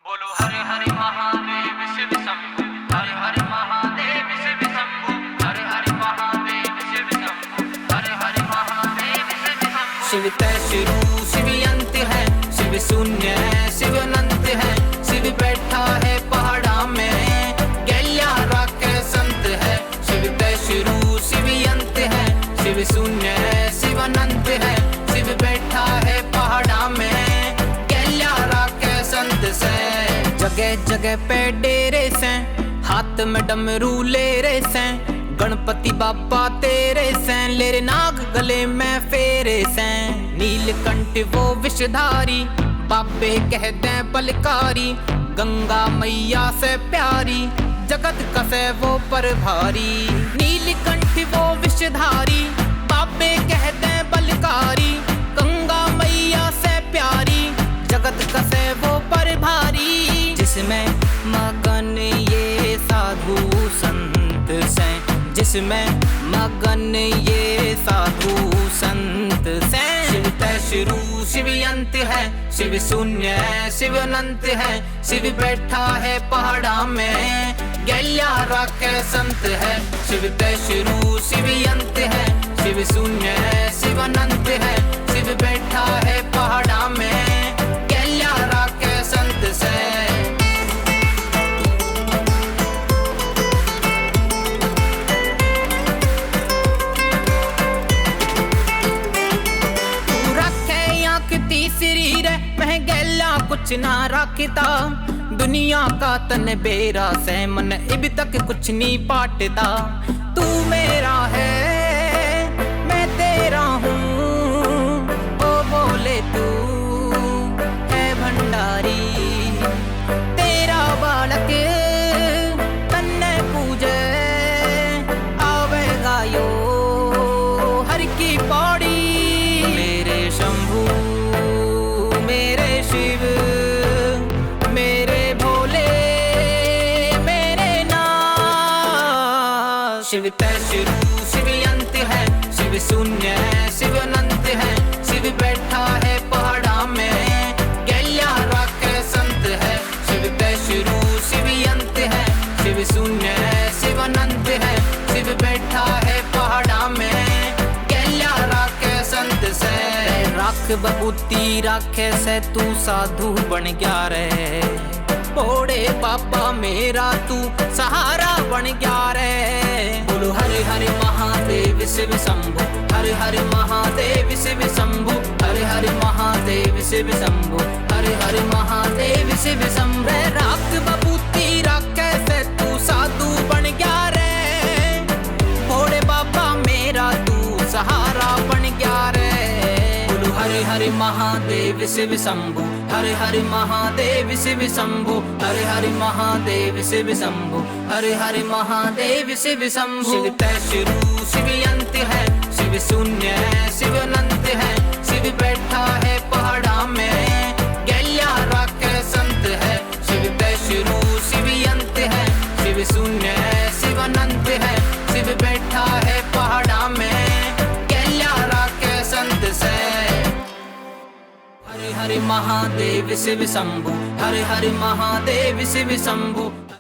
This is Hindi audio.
बोलो हर हर महादेव शिव शंभु, हर हर महादेव शिव शंभु, हर हर महादेव शिव शंभु, हर हर महादेव शिव शंभु। शिव तै शुरू शिव अंत है, शिव शून्य है, शिव अनंत है। शिव बैठा है पहाड़ा में, गैया राखे संत है। शिव तै शुरू शिव अंत है, शिव शून्य है, शिव अनंत है। शिव बैठा है पहाड़ा में, गैया राखे संत से। जगह जगह पे डेरे से, हाथ में डमरू ले रे से। गणपति बाबा तेरे से, लेरे नाग गले में फेरे से। नीलकंठ वो विषधारी, बाबे कहते बलकारी। गंगा मैया से प्यारी, जगत कसे वो पर भारी। नीलकंठ वो विषधारी, बाबे कहते बलकारी। गंगा मैया से प्यारी, जगत कसे वो पर भारी। जिसमें मगन ये साधु संत से, जिसमें मगन ये साधु संत से। शिव तै शुरू शिव अंत है, शिव शून्य है, शिव अनंत है। शिव बैठा है पहाड़ा में, गैया राखे संत है। शिव तै शुरू शिव अंत है, शिव शून्य है, शिव अनंत है। शिव बैठा है पहाड़ा में, गैया राखे संत से। शरीर मैं गैला कुछ ना रखता। दुनिया का तन बेरा से, मन इब तक कुछ नहीं पाटता। तू मेरा है मैं तेरा हूँ, ओ बोले तू है भंडारी। तेरा बालक तन्ने पूजे, आवेगा यो हर की पौड़ी। मेरे शंभू मेरे शिव मेरे भोले मेरे नाथ। शिव तै शुरू शिव अंत है, शिव शून्य है, शिव अनंत है। शिव बैठा है पहाड़ा में, गैया राखे संत है। शिव तै शुरू शिव अंत है, शिव शून्य है, शिव अनंत है। शिव बैठा है पहाड़ा में, गैया राखे संत से। राख बबूती राखे से तू साधु बन गया रे। भोले बाबा मेरा तू सहारा बन गया रे। बोलो हर हर महादेव शिव शंभु, हर हर महादेव शिव शंभु, हर हर महादेव शिव शंभु, हर हर महादेव शिव शंभु। राख बबूती राखे से तू साधु बन गया रे। भोले बाबा मेरा तू सहारा बन गया रे। हर हर महादेव शिव शंभु, हर हर महादेव शिव शंभु, हर हर महादेव शिव शंभु, हर हर महादेव शिव शंभु। शिव तै शुरू शिव अंत है, शिव शून्य है, शिव अनंत है। शिव बैठा है पहाड़ा में, गैया राखे संत है। शिव तै शुरू शिव अंत है, शिव शून्य है, शिव अनंत है। शिव बैठा है पहाड़ा में, गैया राखे संत से। हर हर महादेव शिव शंभु, हर हर महादेव शिव शंभु।